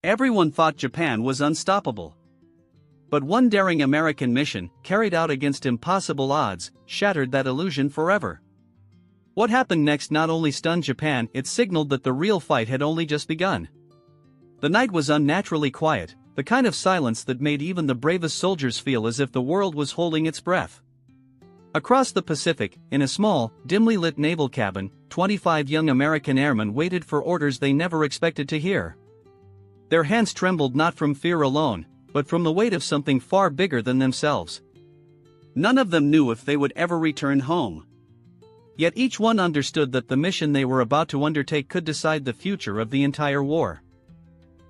Everyone thought Japan was unstoppable. But one daring American mission, carried out against impossible odds, shattered that illusion forever. What happened next not only stunned Japan, it signaled that the real fight had only just begun. The night was unnaturally quiet, the kind of silence that made even the bravest soldiers feel as if the world was holding its breath. Across the Pacific, in a small, dimly lit naval cabin, 25 young American airmen waited for orders they never expected to hear. Their hands trembled not from fear alone, but from the weight of something far bigger than themselves. None of them knew if they would ever return home. Yet each one understood that the mission they were about to undertake could decide the future of the entire war.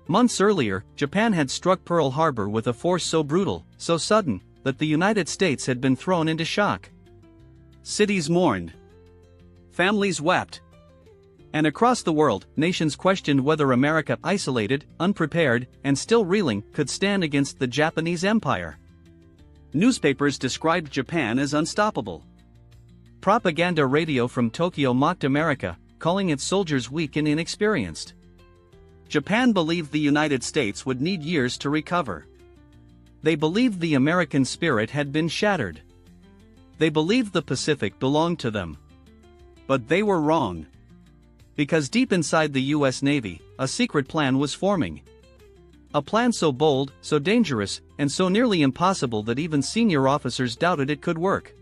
Months earlier, Japan had struck Pearl Harbor with a force so brutal, so sudden, that the United States had been thrown into shock. Cities mourned. Families wept. And across the world, nations questioned whether America, isolated, unprepared, and still reeling, could stand against the Japanese Empire. Newspapers described Japan as unstoppable. Propaganda radio from Tokyo mocked America, calling its soldiers weak and inexperienced. Japan believed the United States would need years to recover. They believed the American spirit had been shattered. They believed the Pacific belonged to them. But they were wrong. Because deep inside the US Navy, a secret plan was forming. A plan so bold, so dangerous, and so nearly impossible that even senior officers doubted it could work.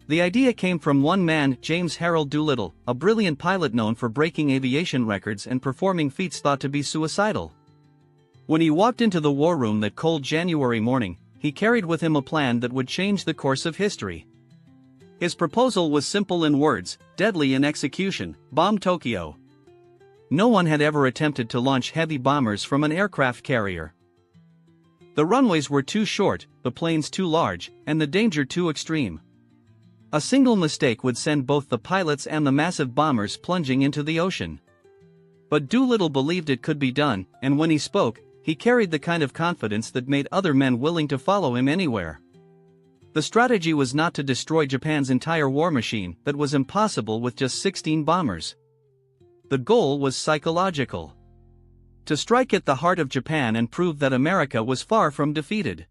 The idea came from one man, James Harold Doolittle, a brilliant pilot known for breaking aviation records and performing feats thought to be suicidal. When he walked into the war room that cold January morning, he carried with him a plan that would change the course of history. His proposal was simple in words, deadly in execution: bomb Tokyo. No one had ever attempted to launch heavy bombers from an aircraft carrier. The runways were too short, the planes too large, and the danger too extreme. A single mistake would send both the pilots and the massive bombers plunging into the ocean. But Doolittle believed it could be done, and when he spoke, he carried the kind of confidence that made other men willing to follow him anywhere. The strategy was not to destroy Japan's entire war machine, that was impossible with just 16 bombers. The goal was psychological. To strike at the heart of Japan and prove that America was far from defeated.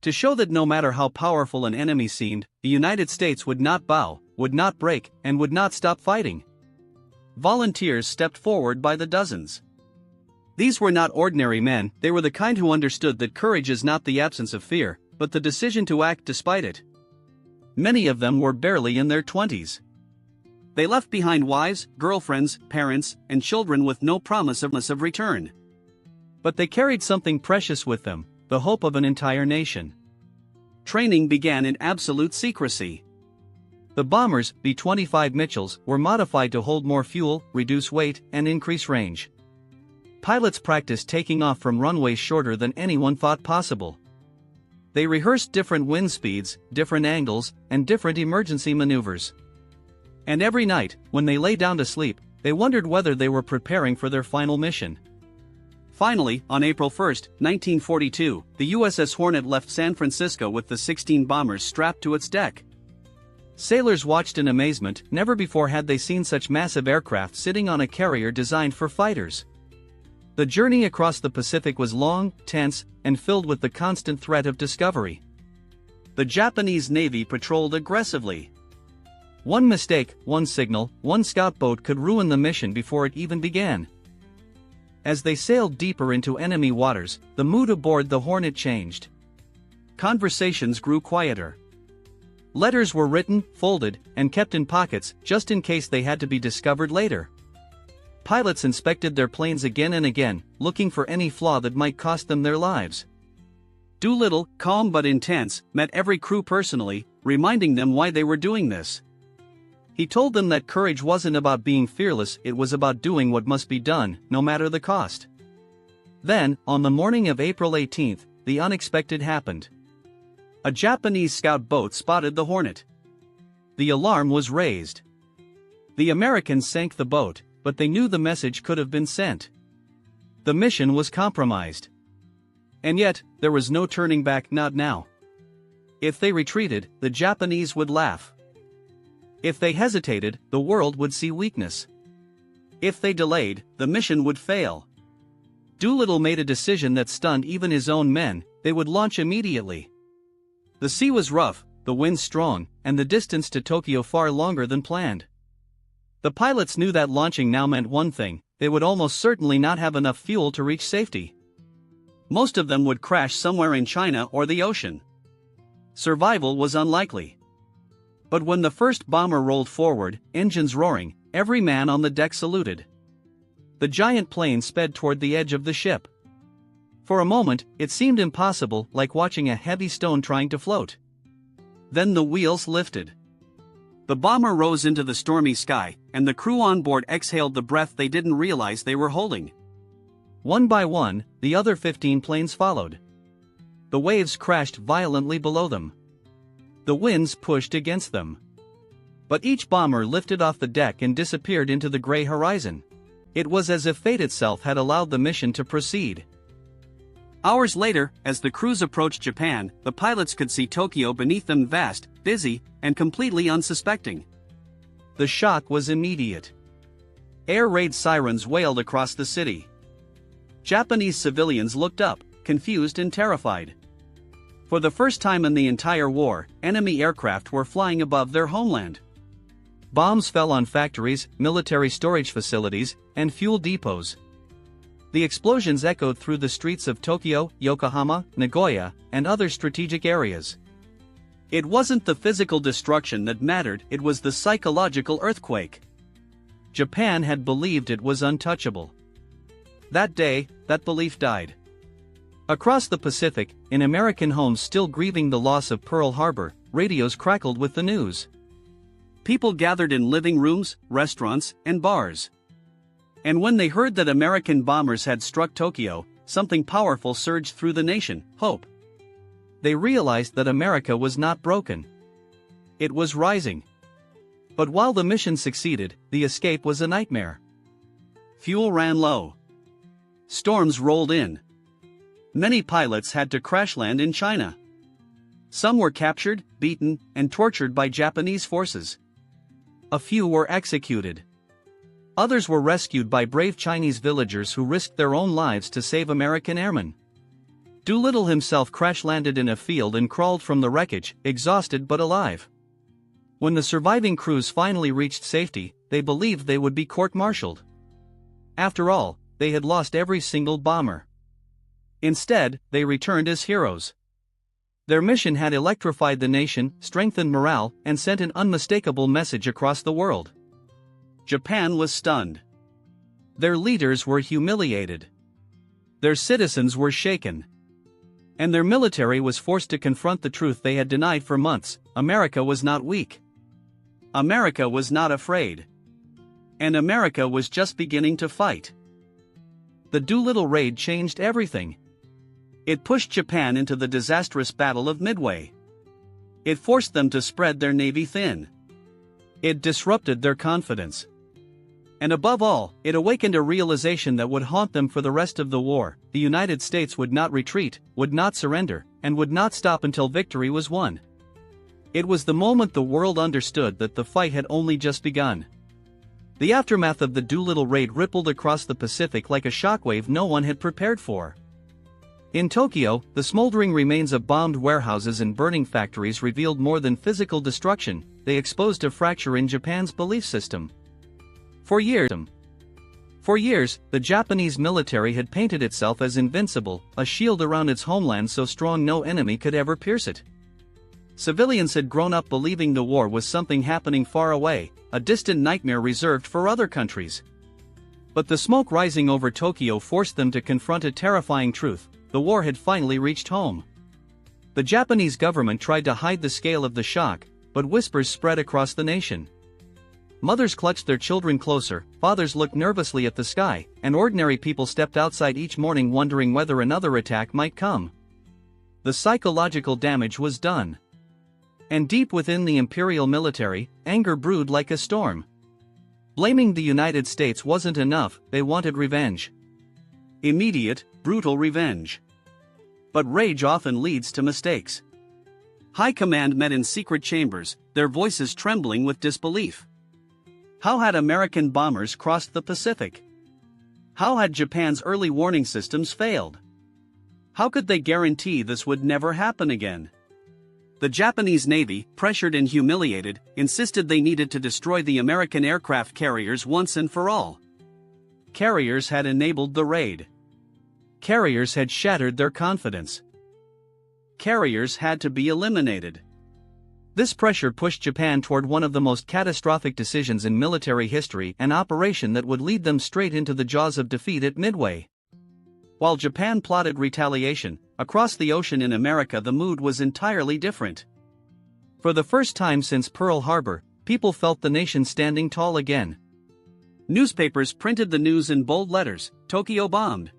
To show that no matter how powerful an enemy seemed, the United States would not bow, would not break, and would not stop fighting. Volunteers stepped forward by the dozens. These were not ordinary men, they were the kind who understood that courage is not the absence of fear, but the decision to act despite it. Many of them were barely in their 20s. They left behind wives, girlfriends, parents, and children with no promise of return. But they carried something precious with them, the hope of an entire nation. Training began in absolute secrecy. The bombers, B-25 Mitchells, were modified to hold more fuel, reduce weight, and increase range. Pilots practiced taking off from runways shorter than anyone thought possible. They rehearsed different wind speeds, different angles, and different emergency maneuvers. And every night, when they lay down to sleep, they wondered whether they were preparing for their final mission. Finally, on April 1, 1942, the USS Hornet left San Francisco with the 16 bombers strapped to its deck. Sailors watched in amazement, never before had they seen such massive aircraft sitting on a carrier designed for fighters. The journey across the Pacific was long, tense, and filled with the constant threat of discovery. The Japanese Navy patrolled aggressively. One mistake, one signal, one scout boat could ruin the mission before it even began. As they sailed deeper into enemy waters, the mood aboard the Hornet changed. Conversations grew quieter. Letters were written, folded, and kept in pockets, just in case they had to be discovered later. Pilots inspected their planes again and again, looking for any flaw that might cost them their lives. Doolittle, calm but intense, met every crew personally, reminding them why they were doing this. He told them that courage wasn't about being fearless, it was about doing what must be done, no matter the cost. Then, on the morning of April 18, the unexpected happened. A Japanese scout boat spotted the Hornet. The alarm was raised. The Americans sank the boat, but they knew the message could have been sent. The mission was compromised. And yet, there was no turning back, not now. If they retreated, the Japanese would laugh. If they hesitated, the world would see weakness. If they delayed, the mission would fail. Doolittle made a decision that stunned even his own men: they would launch immediately. The sea was rough, the wind strong, and the distance to Tokyo far longer than planned. The pilots knew that launching now meant one thing: they would almost certainly not have enough fuel to reach safety. Most of them would crash somewhere in China or the ocean. Survival was unlikely. But when the first bomber rolled forward, engines roaring, every man on the deck saluted. The giant plane sped toward the edge of the ship. For a moment, it seemed impossible, like watching a heavy stone trying to float. Then the wheels lifted. The bomber rose into the stormy sky, and the crew on board exhaled the breath they didn't realize they were holding. One by one, the other 15 planes followed. The waves crashed violently below them. The winds pushed against them. But each bomber lifted off the deck and disappeared into the gray horizon. It was as if fate itself had allowed the mission to proceed. Hours later, as the crews approached Japan, the pilots could see Tokyo beneath them, vast, busy, and completely unsuspecting. The shock was immediate. Air raid sirens wailed across the city. Japanese civilians looked up, confused and terrified. For the first time in the entire war, enemy aircraft were flying above their homeland. Bombs fell on factories, military storage facilities, and fuel depots. The explosions echoed through the streets of Tokyo, Yokohama, Nagoya, and other strategic areas. It wasn't the physical destruction that mattered, it was the psychological earthquake. Japan had believed it was untouchable. That day, that belief died. Across the Pacific, in American homes still grieving the loss of Pearl Harbor, radios crackled with the news. People gathered in living rooms, restaurants, and bars. And when they heard that American bombers had struck Tokyo, something powerful surged through the nation: hope. They realized that America was not broken. It was rising. But while the mission succeeded, the escape was a nightmare. Fuel ran low. Storms rolled in. Many pilots had to crash land in China. Some were captured, beaten, and tortured by Japanese forces. A few were executed. Others were rescued by brave Chinese villagers who risked their own lives to save American airmen. Doolittle himself crash-landed in a field and crawled from the wreckage, exhausted but alive. When the surviving crews finally reached safety, they believed they would be court-martialed. After all, they had lost every single bomber. Instead, they returned as heroes. Their mission had electrified the nation, strengthened morale, and sent an unmistakable message across the world. Japan was stunned. Their leaders were humiliated. Their citizens were shaken. And their military was forced to confront the truth they had denied for months: America was not weak. America was not afraid. And America was just beginning to fight. The Doolittle Raid changed everything. It pushed Japan into the disastrous Battle of Midway. It forced them to spread their navy thin. It disrupted their confidence. And above all, it awakened a realization that would haunt them for the rest of the war: the United States would not retreat, would not surrender, and would not stop until victory was won. It was the moment the world understood that the fight had only just begun. The aftermath of the Doolittle Raid rippled across the Pacific like a shockwave no one had prepared for. In Tokyo, the smoldering remains of bombed warehouses and burning factories revealed more than physical destruction, they exposed a fracture in Japan's belief system. For years, the Japanese military had painted itself as invincible, a shield around its homeland so strong no enemy could ever pierce it. Civilians had grown up believing the war was something happening far away, a distant nightmare reserved for other countries. But the smoke rising over Tokyo forced them to confront a terrifying truth: the war had finally reached home. The Japanese government tried to hide the scale of the shock, but whispers spread across the nation. Mothers clutched their children closer, fathers looked nervously at the sky, and ordinary people stepped outside each morning wondering whether another attack might come. The psychological damage was done. And deep within the imperial military, anger brewed like a storm. Blaming the United States wasn't enough, they wanted revenge. Immediate, brutal revenge. But rage often leads to mistakes. High command met in secret chambers, their voices trembling with disbelief. How had American bombers crossed the Pacific? How had Japan's early warning systems failed? How could they guarantee this would never happen again? The Japanese Navy, pressured and humiliated, insisted they needed to destroy the American aircraft carriers once and for all. Carriers had enabled the raid. Carriers had shattered their confidence. Carriers had to be eliminated. This pressure pushed Japan toward one of the most catastrophic decisions in military history, an operation that would lead them straight into the jaws of defeat at Midway. While Japan plotted retaliation, across the ocean in America the mood was entirely different. For the first time since Pearl Harbor, people felt the nation standing tall again. Newspapers printed the news in bold letters: Tokyo bombed.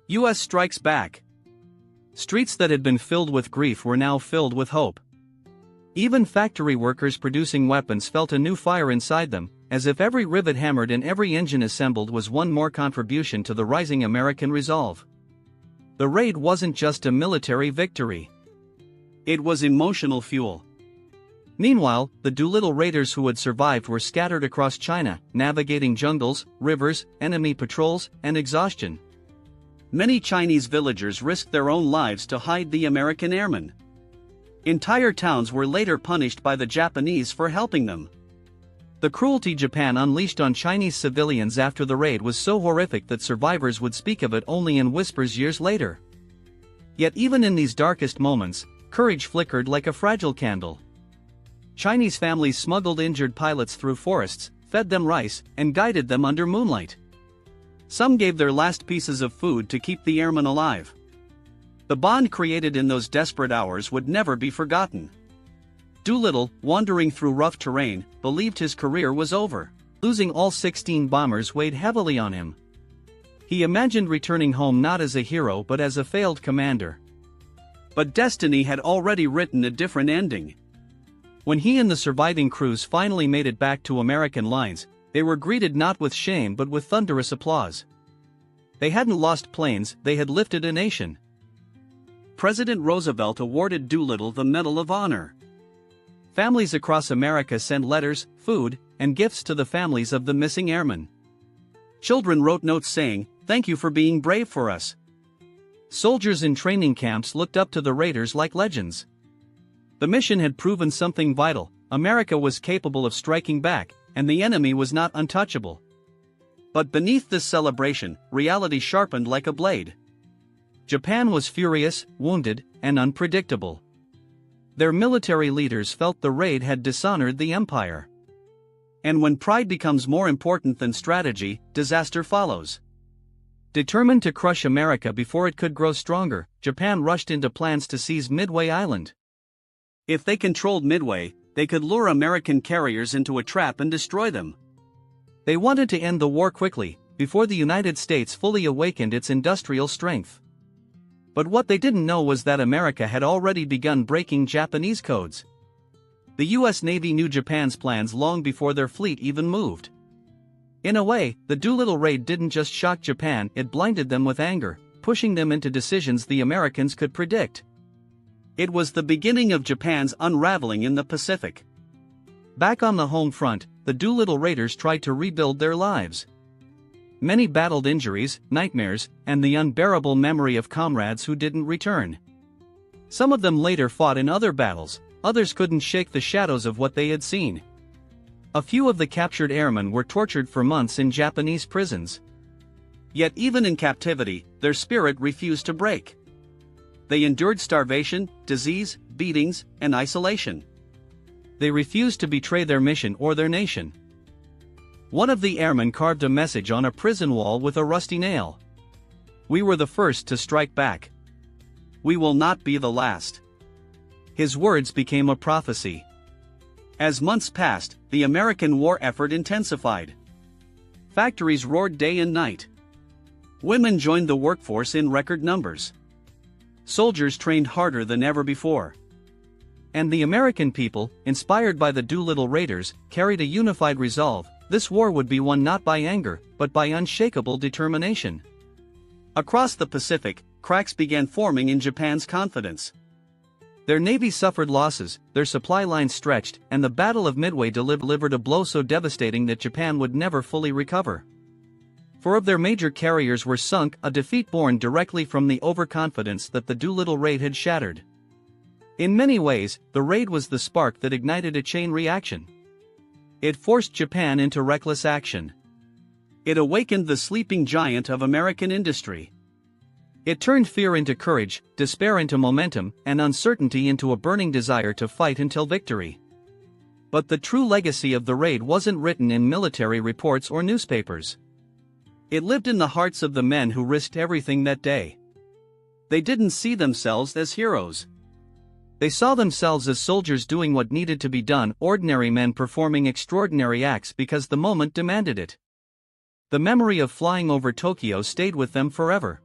U.S. strikes back. Streets that had been filled with grief were now filled with hope. Even factory workers producing weapons felt a new fire inside them, as if every rivet hammered and every engine assembled was one more contribution to the rising American resolve. The raid wasn't just a military victory. It was emotional fuel. Meanwhile, the Doolittle Raiders who had survived were scattered across China, navigating jungles, rivers, enemy patrols, and exhaustion. Many Chinese villagers risked their own lives to hide the American airmen. Entire towns were later punished by the Japanese for helping them. The cruelty Japan unleashed on Chinese civilians after the raid was so horrific that survivors would speak of it only in whispers years later. Yet even in these darkest moments, courage flickered like a fragile candle. Chinese families smuggled injured pilots through forests, fed them rice, and guided them under moonlight. Some gave their last pieces of food to keep the airmen alive. The bond created in those desperate hours would never be forgotten. Doolittle, wandering through rough terrain, believed his career was over. Losing all 16 bombers weighed heavily on him. He imagined returning home not as a hero but as a failed commander. But destiny had already written a different ending. When he and the surviving crews finally made it back to American lines, they were greeted not with shame but with thunderous applause. They hadn't lost planes, they had lifted a nation. President Roosevelt awarded Doolittle the Medal of Honor. Families across America sent letters, food, and gifts to the families of the missing airmen. Children wrote notes saying, "Thank you for being brave for us." Soldiers in training camps looked up to the Raiders like legends. The mission had proven something vital: America was capable of striking back, and the enemy was not untouchable. But beneath this celebration, reality sharpened like a blade. Japan was furious, wounded, and unpredictable. Their military leaders felt the raid had dishonored the empire. And when pride becomes more important than strategy, disaster follows. Determined to crush America before it could grow stronger, Japan rushed into plans to seize Midway Island. If they controlled Midway, they could lure American carriers into a trap and destroy them. They wanted to end the war quickly, before the United States fully awakened its industrial strength. But what they didn't know was that America had already begun breaking Japanese codes. The US Navy knew Japan's plans long before their fleet even moved. In a way, the Doolittle Raid didn't just shock Japan, it blinded them with anger, pushing them into decisions the Americans could predict. It was the beginning of Japan's unraveling in the Pacific. Back on the home front, the Doolittle Raiders tried to rebuild their lives. Many battled injuries, nightmares, and the unbearable memory of comrades who didn't return. Some of them later fought in other battles, others couldn't shake the shadows of what they had seen. A few of the captured airmen were tortured for months in Japanese prisons. Yet even in captivity, their spirit refused to break. They endured starvation, disease, beatings, and isolation. They refused to betray their mission or their nation. One of the airmen carved a message on a prison wall with a rusty nail. "We were the first to strike back. We will not be the last." His words became a prophecy. As months passed, the American war effort intensified. Factories roared day and night. Women joined the workforce in record numbers. Soldiers trained harder than ever before. And the American people, inspired by the Doolittle Raiders, carried a unified resolve: this war would be won not by anger, but by unshakable determination. Across the Pacific, cracks began forming in Japan's confidence. Their navy suffered losses, their supply lines stretched, and the Battle of Midway delivered a blow so devastating that Japan would never fully recover. Four of their major carriers were sunk, a defeat born directly from the overconfidence that the Doolittle Raid had shattered. In many ways, the raid was the spark that ignited a chain reaction. It forced Japan into reckless action. It awakened the sleeping giant of American industry. It turned fear into courage, despair into momentum, and uncertainty into a burning desire to fight until victory. But the true legacy of the raid wasn't written in military reports or newspapers. It lived in the hearts of the men who risked everything that day. They didn't see themselves as heroes. They saw themselves as soldiers doing what needed to be done, ordinary men performing extraordinary acts because the moment demanded it. The memory of flying over Tokyo stayed with them forever.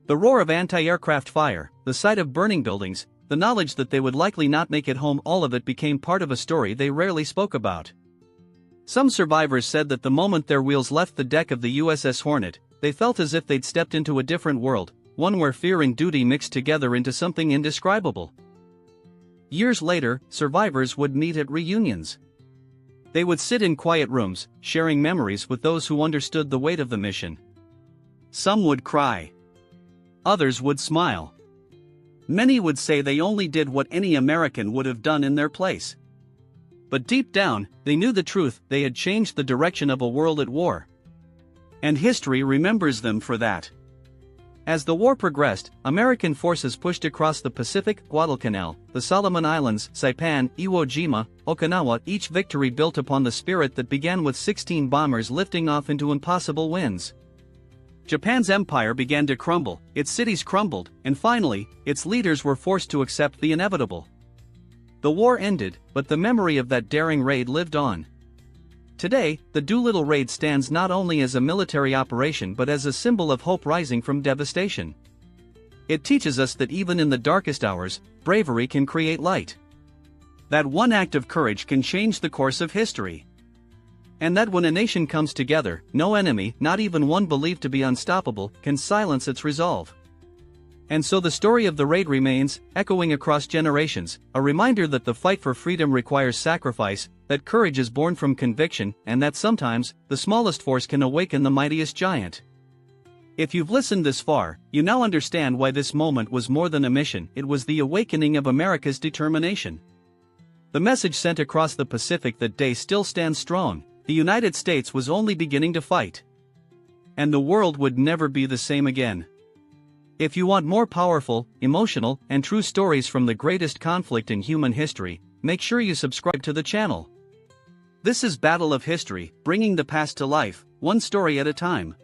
The roar of anti-aircraft fire, the sight of burning buildings, the knowledge that they would likely not make it home, all of it became part of a story they rarely spoke about. Some survivors said that the moment their wheels left the deck of the USS Hornet, they felt as if they'd stepped into a different world, one where fear and duty mixed together into something indescribable. Years later, survivors would meet at reunions. They would sit in quiet rooms, sharing memories with those who understood the weight of the mission. Some would cry. Others would smile. Many would say they only did what any American would have done in their place. But deep down, they knew the truth: they had changed the direction of a world at war. And history remembers them for that. As the war progressed, American forces pushed across the Pacific, Guadalcanal, the Solomon Islands, Saipan, Iwo Jima, Okinawa. Each victory built upon the spirit that began with 16 bombers lifting off into impossible winds. Japan's empire began to crumble, its cities crumbled, and finally, its leaders were forced to accept the inevitable. The war ended, but the memory of that daring raid lived on. Today, the Doolittle Raid stands not only as a military operation but as a symbol of hope rising from devastation. It teaches us that even in the darkest hours, bravery can create light. That one act of courage can change the course of history. And that when a nation comes together, no enemy, not even one believed to be unstoppable, can silence its resolve. And so the story of the raid remains, echoing across generations, a reminder that the fight for freedom requires sacrifice, that courage is born from conviction, and that sometimes, the smallest force can awaken the mightiest giant. If you've listened this far, you now understand why this moment was more than a mission. It was the awakening of America's determination. The message sent across the Pacific that day still stands strong: the United States was only beginning to fight. And the world would never be the same again. If you want more powerful, emotional, and true stories from the greatest conflict in human history, make sure you subscribe to the channel. This is Battle of History, bringing the past to life, one story at a time.